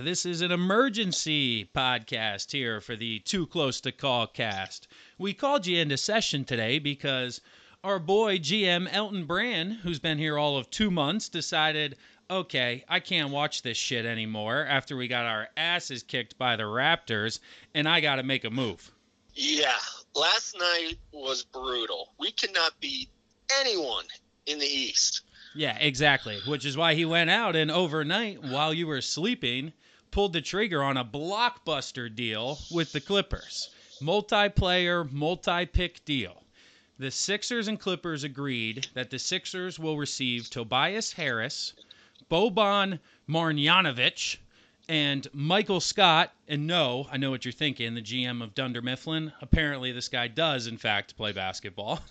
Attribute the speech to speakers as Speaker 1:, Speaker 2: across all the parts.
Speaker 1: This is an emergency podcast here for the Too Close to Call cast. We called you into session today because our boy GM Elton Brand, who's been here all of 2 months, decided, okay, I can't watch this shit anymore after we got our asses kicked by the Raptors, and I got to make a move.
Speaker 2: Yeah, last night was brutal. We could not beat anyone in the East.
Speaker 1: Yeah, exactly, which is why he went out and overnight, while you were sleeping, pulled the trigger on a blockbuster deal with the Clippers. Multiplayer, multi-pick deal. The Sixers and Clippers agreed that the Sixers will receive Tobias Harris, Boban Marjanovic, and Michael Scott. And no, I know what you're thinking, the GM of Dunder Mifflin. Apparently this guy does, in fact, play basketball.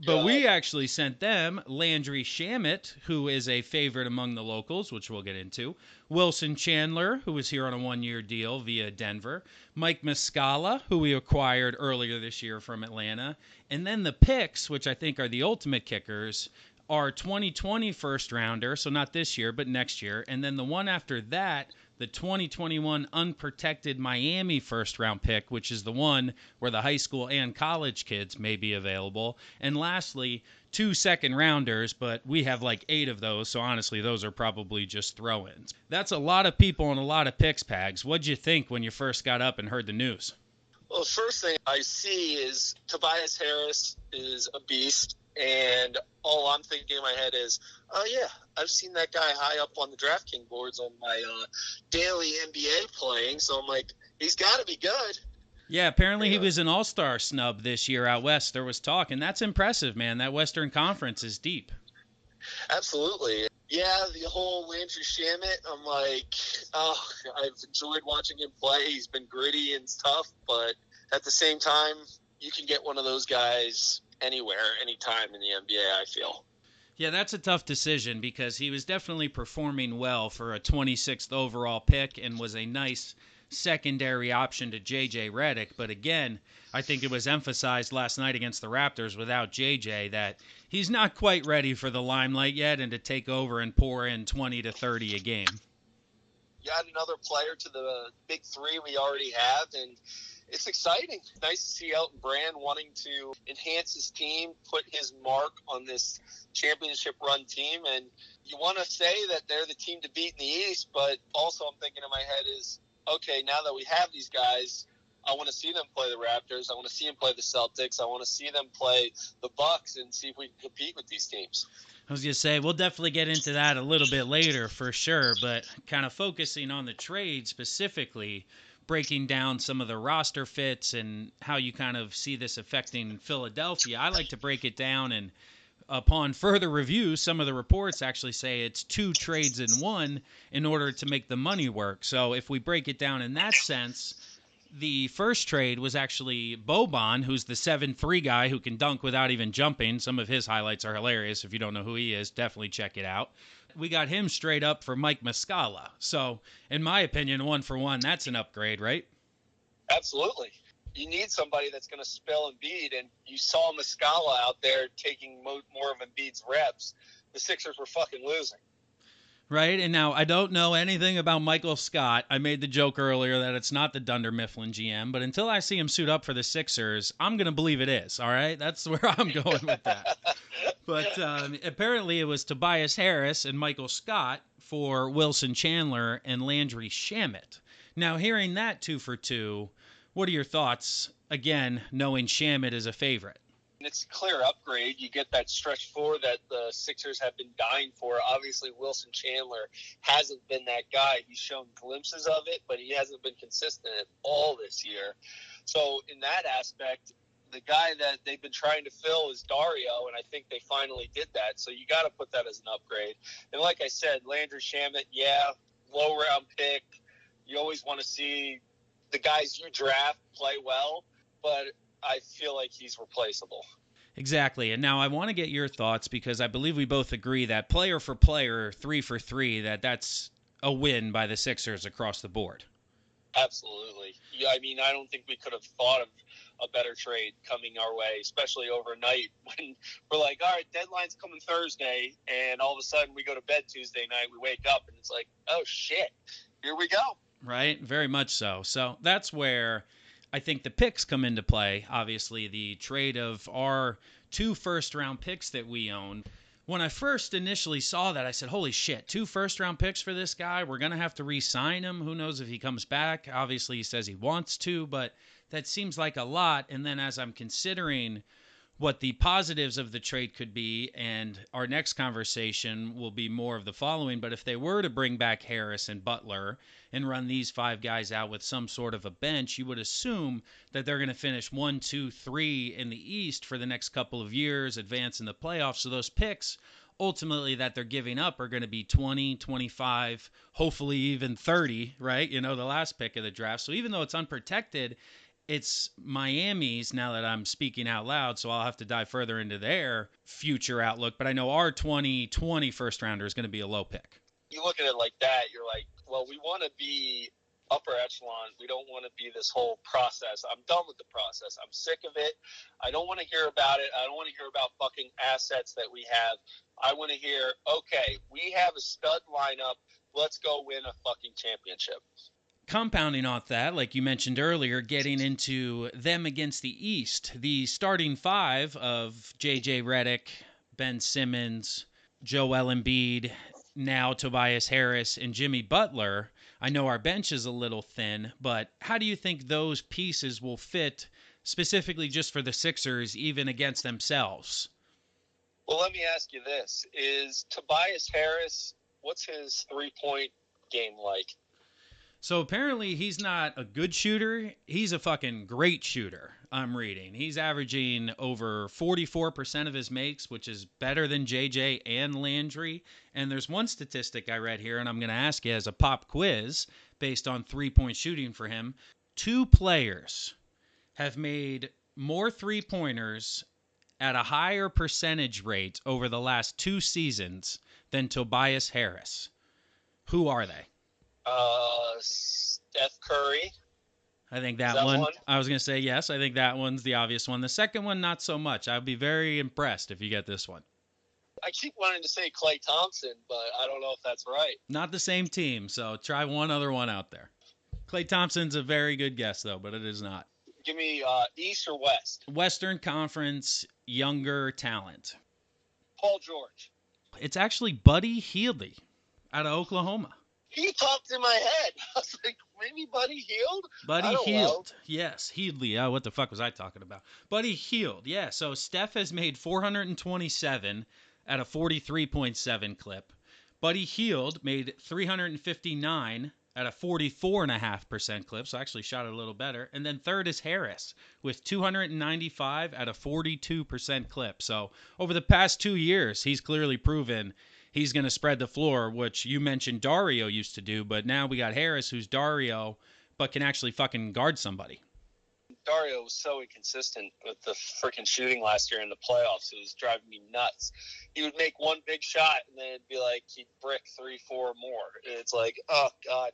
Speaker 1: But we actually sent them Landry Shamut, who is a favorite among the locals, which we'll get into. Wilson Chandler, who was here on a one-year deal via Denver. Mike Mascula, who we acquired earlier this year from Atlanta. And then the picks, which I think are the ultimate kickers, are 2020 first-rounder, so not this year, but next year. And then the one after that, the 2021 unprotected Miami first-round pick, which is the one where the high school and college kids may be available. And lastly, 2 second-rounders, but we have like 8 of those, so honestly, those are probably just throw-ins. That's a lot of people and a lot of picks, Pags. What'd you think when you first got up and heard the news?
Speaker 2: Well, the first thing I see is Tobias Harris is a beast, and all I'm thinking in my head is, oh, yeah, I've seen that guy high up on the DraftKings boards on my daily NBA playing, so I'm like, he's got to be good.
Speaker 1: Yeah, apparently he was an all-star snub this year out west. There was talk, and that's impressive, man. That Western Conference is deep.
Speaker 2: Absolutely. Yeah, the whole Landry Shamut, I'm like, oh, I've enjoyed watching him play. He's been gritty and tough, but at the same time, you can get one of those guys anywhere, anytime in the NBA, I feel.
Speaker 1: Yeah, that's a tough decision because he was definitely performing well for a 26th overall pick and was a nice secondary option to J.J. Redick. But again, I think it was emphasized last night against the Raptors without J.J. that he's not quite ready for the limelight yet and to take over and pour in 20 to 30 a game.
Speaker 2: You add another player to the big three we already have, and it's exciting. Nice to see Elton Brand wanting to enhance his team, put his mark on this championship-run team. And you want to say that they're the team to beat in the East, but also I'm thinking in my head is, okay, now that we have these guys, I want to see them play the Raptors. I want to see them play the Celtics. I want to see them play the Bucks and see if we can compete with these teams.
Speaker 1: I was going to say, we'll definitely get into that a little bit later for sure, but kind of focusing on the trade specifically, breaking down some of the roster fits and how you kind of see this affecting Philadelphia. I like to break it down, and upon further review, some of the reports actually say it's 2 trades in one in order to make the money work. So if we break it down in that sense, the first trade was actually Boban, who's the 7'3" guy who can dunk without even jumping. Some of his highlights are hilarious. If you don't know who he is, definitely check it out. We got him straight up for Mike Mascula. So, in my opinion, 1-for-1, that's an upgrade, right?
Speaker 2: Absolutely. You need somebody that's going to spell Embiid, and you saw Mascula out there taking more of Embiid's reps. The Sixers were fucking losing.
Speaker 1: Right, and now I don't know anything about Michael Scott. I made the joke earlier that it's not the Dunder Mifflin GM, but until I see him suit up for the Sixers, I'm going to believe it is, all right? That's where I'm going with that. But apparently it was Tobias Harris and Michael Scott for Wilson Chandler and Landry Shamut. Now, hearing that 2 for 2, what are your thoughts, again, knowing Shamut is a favorite?
Speaker 2: It's a clear upgrade. You get that stretch floor that the Sixers have been dying for. Obviously, Wilson Chandler hasn't been that guy. He's shown glimpses of it, but he hasn't been consistent at all this year. So in that aspect, the guy that they've been trying to fill is Dario, and I think they finally did that. So you got to put that as an upgrade. And like I said, Landry Shamut, yeah, low-round pick. You always want to see the guys you draft play well, but I feel like he's replaceable.
Speaker 1: Exactly. And now I want to get your thoughts because I believe we both agree that player for player, 3 for 3, that's a win by the Sixers across the board.
Speaker 2: Absolutely. Yeah, I mean, I don't think we could have thought of a better trade coming our way, especially overnight when we're like, all right, deadline's coming Thursday, and all of a sudden we go to bed Tuesday night, we wake up, and it's like, oh, shit, here we go.
Speaker 1: Right? Very much so. So that's where I think the picks come into play. Obviously, the trade of our 2 first-round picks that we own. When I first initially saw that, I said, holy shit, 2 first-round picks for this guy? We're going to have to re-sign him. Who knows if he comes back? Obviously, he says he wants to, but that seems like a lot. And then as I'm considering what the positives of the trade could be, and our next conversation will be more of the following, but if they were to bring back Harris and Butler and run these 5 guys out with some sort of a bench, you would assume that they're going to finish 1, 2, 3 in the East for the next couple of years, advance in the playoffs. So those picks ultimately that they're giving up are going to be 20, 25, hopefully even 30, right? The last pick of the draft. So even though it's unprotected, it's Miami's, now that I'm speaking out loud, so I'll have to dive further into their future outlook. But I know our 2020 first rounder is going to be a low pick.
Speaker 2: You look at it like that, you're like, well, we want to be upper echelon. We don't want to be this whole process. I'm done with the process. I'm sick of it. I don't want to hear about it. I don't want to hear about fucking assets that we have. I want to hear, okay, we have a stud lineup. Let's go win a fucking championship.
Speaker 1: Compounding off that, like you mentioned earlier, getting into them against the East, the starting 5 of J.J. Redick, Ben Simmons, Joel Embiid, now Tobias Harris, and Jimmy Butler. I know our bench is a little thin, but how do you think those pieces will fit specifically just for the Sixers, even against themselves?
Speaker 2: Well, let me ask you this. Is Tobias Harris, what's his three-point game like?
Speaker 1: So apparently he's not a good shooter. He's a fucking great shooter, I'm reading. He's averaging over 44% of his makes, which is better than JJ and Landry. And there's one statistic I read here, and I'm going to ask you as a pop quiz based on three-point shooting for him. 2 players have made more three-pointers at a higher percentage rate over the last 2 seasons than Tobias Harris. Who are they?
Speaker 2: Steph Curry.
Speaker 1: I think that one. I was going to say yes. I think that one's the obvious one. The second one, not so much. I'd be very impressed if you get this one.
Speaker 2: I keep wanting to say Klay Thompson, but I don't know if that's right.
Speaker 1: Not the same team, so try one other one out there. Klay Thompson's a very good guess, though, but it is not.
Speaker 2: Give me East or West?
Speaker 1: Western Conference, younger talent.
Speaker 2: Paul George.
Speaker 1: It's actually Buddy Hield out of Oklahoma.
Speaker 2: He popped in my head. I was like, maybe Buddy Hield?
Speaker 1: Buddy Hield. Yes, Healdley. Oh, what the fuck was I talking about? Buddy Hield. Yeah, so Steph has made 427 at a 43.7 clip. Buddy Hield made 359 at a 44.5% clip, so actually shot it a little better. And then third is Harris with 295 at a 42% clip. So over the past 2 years, he's clearly proven he's going to spread the floor, which you mentioned Dario used to do, but now we got Harris, who's Dario, but can actually fucking guard somebody.
Speaker 2: Dario was so inconsistent with the freaking shooting last year in the playoffs. It was driving me nuts. He would make one big shot, and then it'd be like he'd brick 3, 4 more. It's like, oh, God,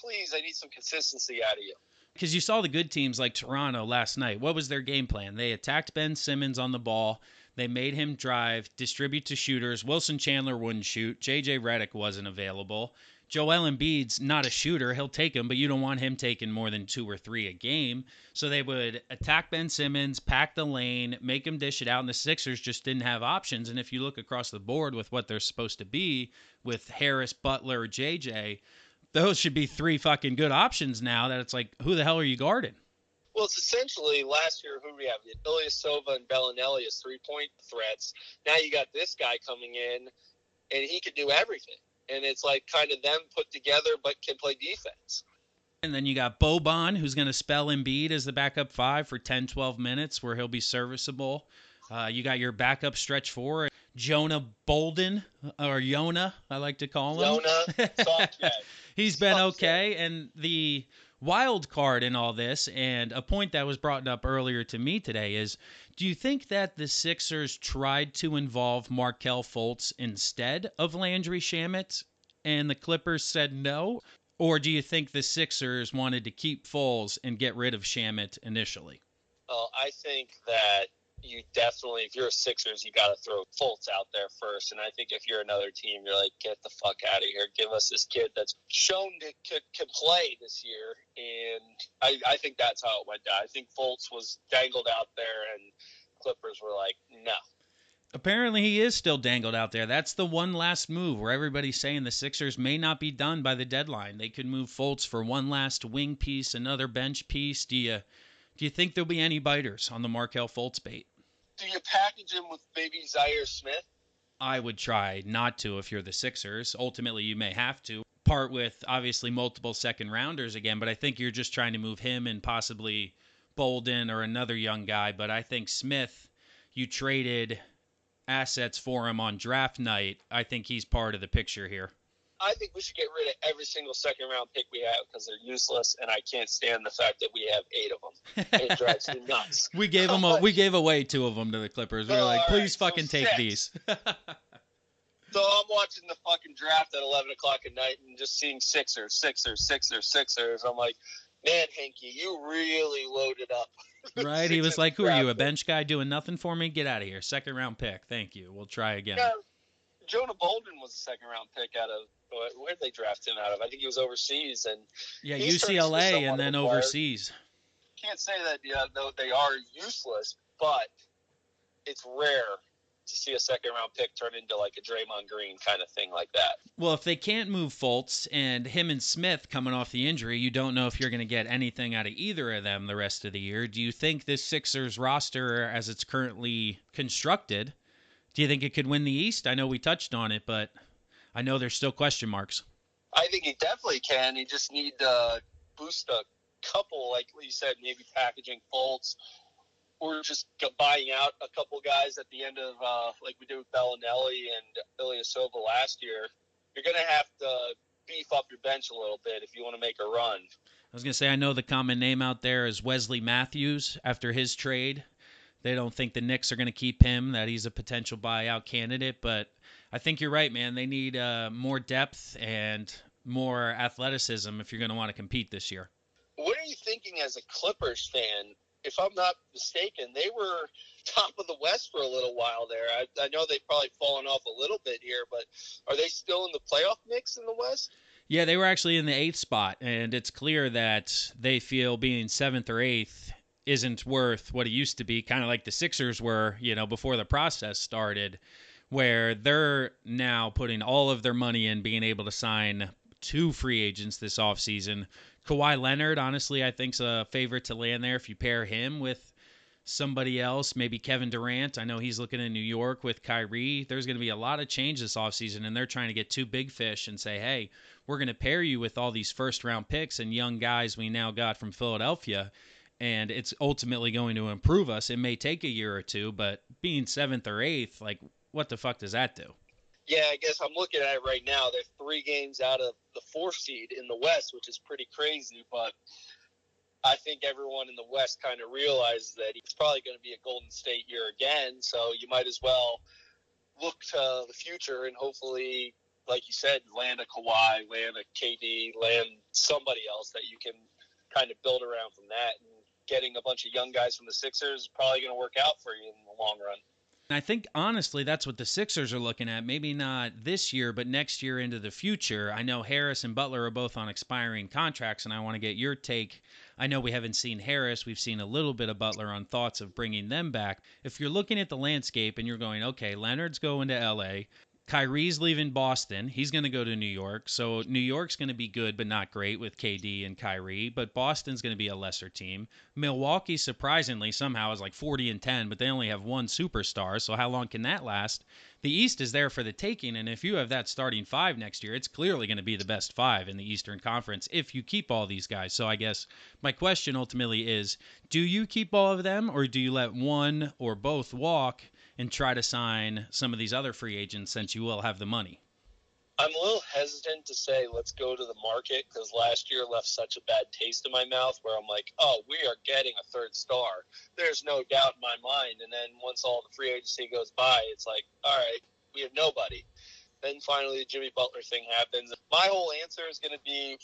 Speaker 2: please, I need some consistency out of you.
Speaker 1: Because you saw the good teams like Toronto last night. What was their game plan? They attacked Ben Simmons on the ball. They made him drive, distribute to shooters. Wilson Chandler wouldn't shoot. J.J. Redick wasn't available. Joel Embiid's not a shooter. He'll take him, but you don't want him taking more than 2 or 3 a game. So they would attack Ben Simmons, pack the lane, make him dish it out, and the Sixers just didn't have options. And if you look across the board with what they're supposed to be with Harris, Butler, JJ, those should be 3 fucking good options now that it's like, who the hell are you guarding?
Speaker 2: Well, it's essentially last year, who do we have? Ilyasova and Bellinelli as 3-point threats. Now you got this guy coming in, and he can do everything. And it's like kind of them put together but can play defense.
Speaker 1: And then you got Boban, who's going to spell Embiid as the backup 5 for 10, 12 minutes where he'll be serviceable. You got your backup stretch 4, Jonah Bolden, or Yona, I like to call him.
Speaker 2: Jonah, soft guy.
Speaker 1: He's been okay. And the wild card in all this, and a point that was brought up earlier to me today is, do you think that the Sixers tried to involve Markelle Fultz instead of Landry Shamut and the Clippers said no? Or do you think the Sixers wanted to keep Fultz and get rid of Shamut initially?
Speaker 2: Well, I think that, you definitely, if you're a Sixers, you got to throw Fultz out there first. And I think if you're another team, you're like, get the fuck out of here. Give us this kid that's shown to can play this year. And I think that's how it went down. I think Fultz was dangled out there, and Clippers were like, no.
Speaker 1: Apparently he is still dangled out there. That's the one last move where everybody's saying the Sixers may not be done by the deadline. They could move Fultz for one last wing piece, another bench piece. Do you think there'll be any biters on the Markelle Fultz bait?
Speaker 2: Do you package him with maybe Zaire Smith?
Speaker 1: I would try not to if you're the Sixers. Ultimately, you may have to part with, obviously, multiple second-rounders again, but I think you're just trying to move him and possibly Bolden or another young guy. But I think Smith, you traded assets for him on draft night. I think he's part of the picture here.
Speaker 2: I think we should get rid of every single second-round pick we have because they're useless, and I can't stand the fact that we have 8 of them. It drives me nuts.
Speaker 1: We gave away 2 of them to the Clippers. We were like, please fucking take
Speaker 2: 6.
Speaker 1: these.
Speaker 2: So I'm watching the fucking draft at 11 o'clock at night and just seeing Sixers. I'm like, man, Henke, you really loaded up.
Speaker 1: Right? He was like, who are you, a bench guy doing nothing for me? Get out of here. Second-round pick. Thank you. We'll try again.
Speaker 2: Yeah, Jonah Bolden was a second-round pick out of – where did they draft him out of? I think he was overseas. And
Speaker 1: yeah, UCLA and then overseas.
Speaker 2: Can't say that they are useless, but it's rare to see a second-round pick turn into like a Draymond Green kind of thing like that.
Speaker 1: Well, if they can't move Fultz and him and Smith coming off the injury, you don't know if you're going to get anything out of either of them the rest of the year. Do you think this Sixers roster, as it's currently constructed, do you think it could win the East? I know we touched on it, but I know there's still question marks.
Speaker 2: I think he definitely can. He just need to boost a couple, like you said, maybe packaging Fultz, or just buying out a couple guys at the end of, like we did with Bellinelli and Ilyasova last year. You're going to have to beef up your bench a little bit if you want to make a run.
Speaker 1: I was going to say, I know the common name out there is Wesley Matthews after his trade. They don't think the Knicks are going to keep him, that he's a potential buyout candidate. But I think you're right, man. They need more depth and more athleticism if you're going to want to compete this year.
Speaker 2: What are you thinking as a Clippers fan? If I'm not mistaken, they were top of the West for a little while there. I know they've probably fallen off a little bit here, but are they still in the playoff mix in the West?
Speaker 1: Yeah, they were actually in the 8th spot, and it's clear that they feel being 7th or 8th isn't worth what it used to be, kind of like the Sixers were, before the process started, where they're now putting all of their money in being able to sign 2 free agents this offseason. Kawhi Leonard, honestly, I think is a favorite to land there if you pair him with somebody else, maybe Kevin Durant. I know he's looking in New York with Kyrie. There's going to be a lot of change this offseason, and they're trying to get 2 big fish and say, hey, we're going to pair you with all these first-round picks and young guys we now got from Philadelphia, and it's ultimately going to improve us. It may take a year or 2, but being 7th or 8th, like, what the fuck does that do?
Speaker 2: Yeah, I guess I'm looking at it right now. They're 3 games out of the 4th seed in the West, which is pretty crazy. But I think everyone in the West kind of realizes that it's probably going to be a Golden State year again. So you might as well look to the future and hopefully, like you said, land a Kawhi, land a KD, land somebody else that you can kind of build around from that. And getting a bunch of young guys from the Sixers is probably going to work out for you in the long run.
Speaker 1: I think, honestly, that's what the Sixers are looking at. Maybe not this year, but next year into the future. I know Harris and Butler are both on expiring contracts, and I want to get your take. I know we haven't seen Harris. We've seen a little bit of Butler on thoughts of bringing them back. If you're looking at the landscape and you're going, okay, Leonard's going to L.A., Kyrie's leaving Boston. He's going to go to New York. So New York's going to be good but not great with KD and Kyrie, but Boston's going to be a lesser team. Milwaukee, surprisingly, somehow is like 40-10, but they only have 1 superstar, so how long can that last? The East is there for the taking, and if you have that starting 5 next year, it's clearly going to be the best 5 in the Eastern Conference if you keep all these guys. So I guess my question ultimately is, do you keep all of them, or do you let one or both walk and try to sign some of these other free agents since you will have the money?
Speaker 2: I'm a little hesitant to say let's go to the market because last year left such a bad taste in my mouth where I'm like, oh, we are getting a 3rd star. There's no doubt in my mind. And then once all the free agency goes by, it's like, all right, we have nobody. Then finally the Jimmy Butler thing happens. My whole answer is going to be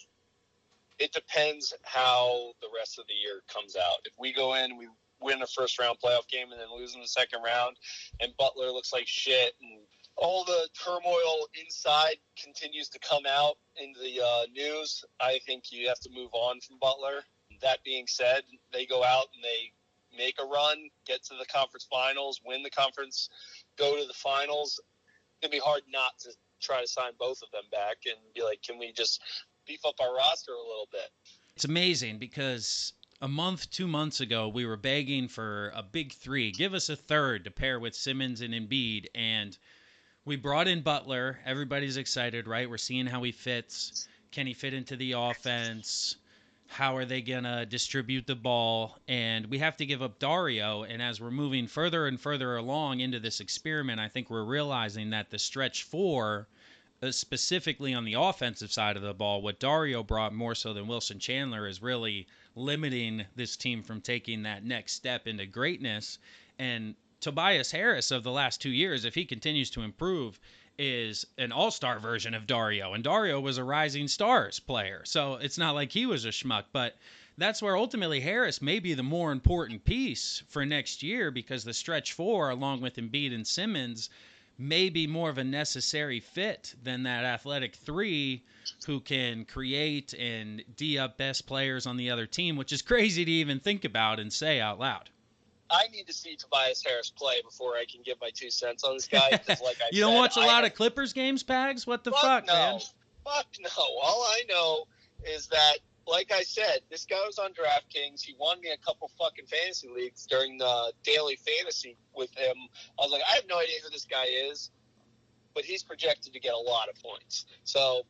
Speaker 2: it depends how the rest of the year comes out. If we go in, we win a first-round playoff game and then lose in the second round, and Butler looks like shit, and all the turmoil inside continues to come out in the news. I think you have to move on from Butler. That being said, they go out and they make a run, get to the conference finals, win the conference, go to the finals. It's going to be hard not to try to sign both of them back and be like, can we just beef up our roster a little bit?
Speaker 1: It's amazing because a month, 2 months ago, we were begging for a big three. Give us a third to pair with Simmons and Embiid. And we brought in Butler. Everybody's excited, right? We're seeing how he fits. Can he fit into the offense? How are they going to distribute the ball? And we have to give up Dario. And as we're moving further and further along into this experiment, I think we're realizing that the stretch four, specifically on the offensive side of the ball, what Dario brought more so than Wilson Chandler is really limiting this team from taking that next step into greatness. And Tobias Harris of the last 2 years, if he continues to improve, is an all-star version of Dario. And Dario was a rising stars player. So it's not like he was a schmuck. But that's where ultimately Harris may be the more important piece for next year, because the stretch four, along with Embiid and Simmons, may be more of a necessary fit than that athletic three who can create and D up best players on the other team, which is crazy to even think about and say out loud.
Speaker 2: I need to see Tobias Harris play before I can give my 2 cents on this guy. Like I
Speaker 1: You don't watch a lot of Clippers games, Pags? What the fuck,
Speaker 2: no.
Speaker 1: man?
Speaker 2: Fuck no. All I know is that, like I said, this guy was on DraftKings. He won me a couple fucking fantasy leagues during the daily fantasy with him. I was like, I have no idea who this guy is, but he's projected to get a lot of points. So,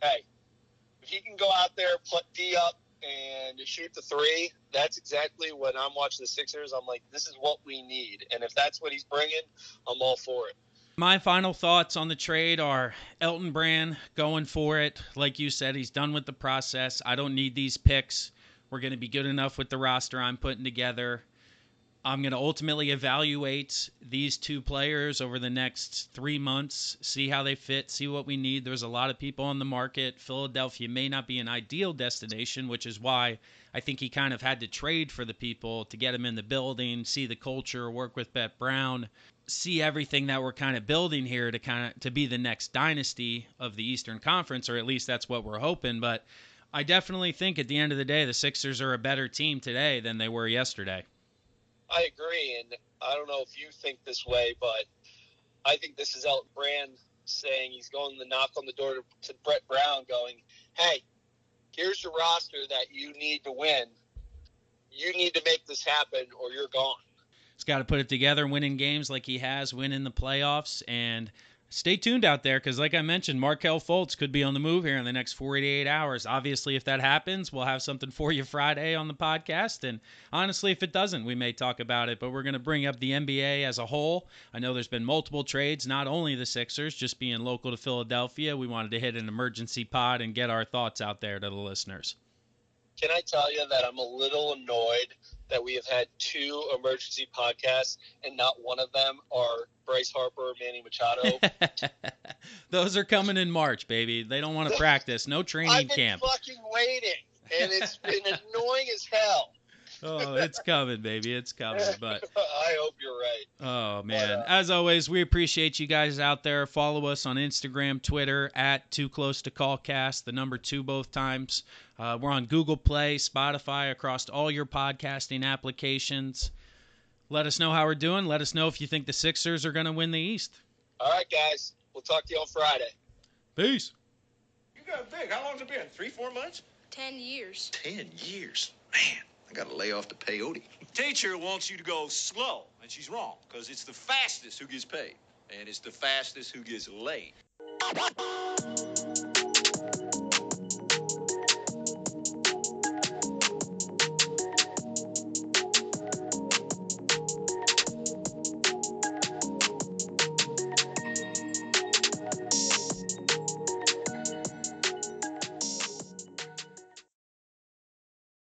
Speaker 2: hey, if he can go out there, put D up, and shoot the three, that's exactly when I'm watching the Sixers. I'm like, this is what we need. And if that's what he's bringing, I'm all for it.
Speaker 1: My final thoughts on the trade are Elton Brand going for it. Like you said, he's done with the process. I don't need these picks. We're going to be good enough with the roster I'm putting together. I'm going to ultimately evaluate these two players over the next 3 months, see how they fit, see what we need. There's a lot of people on the market. Philadelphia may not be an ideal destination, which is why I think he kind of had to trade for the people to get him in the building, see the culture, work with Brett Brown, see everything that we're kind of building here to be the next dynasty of the Eastern Conference, or at least that's what we're hoping. But I definitely think at the end of the day, the Sixers are a better team today than they were yesterday.
Speaker 2: I agree, and I don't know if you think this way, but I think this is Elton Brand saying he's going to knock on the door to Brett Brown going, hey, here's your roster that you need to win. You need to make this happen or you're gone.
Speaker 1: He's got to put it together, winning games like he has, winning the playoffs, and stay tuned out there because, like I mentioned, Markelle Fultz could be on the move here in the next 48 hours. Obviously, if that happens, we'll have something for you Friday on the podcast. And honestly, if it doesn't, we may talk about it. But we're going to bring up the NBA as a whole. I know there's been multiple trades, not only the Sixers, just being local to Philadelphia. We wanted to hit an emergency pod and get our thoughts out there to the listeners.
Speaker 2: Can I tell you that I'm a little annoyed that we have had 2 emergency podcasts and not one of them are Bryce Harper or Manny Machado?
Speaker 1: Those are coming in March, baby. They don't want to practice. No training camp.
Speaker 2: I've been fucking waiting, and it's been annoying as hell.
Speaker 1: Oh, it's coming, baby. It's coming. But
Speaker 2: I hope you're right.
Speaker 1: Oh, man. As always, we appreciate you guys out there. Follow us on Instagram, Twitter, at 2Close2Callcast, the number 2 both times. We're on Google Play, Spotify, across all your podcasting applications. Let us know how we're doing. Let us know if you think the Sixers are going to win the East.
Speaker 2: All right, guys. We'll talk to you on Friday.
Speaker 1: Peace.
Speaker 3: You got big. How long's it been? 3-4 months?
Speaker 4: 10 years.
Speaker 3: 10 years? Man, I got to lay off the peyote. Teacher wants you to go slow, and she's wrong, because it's the fastest who gets paid, and it's the fastest who gets laid.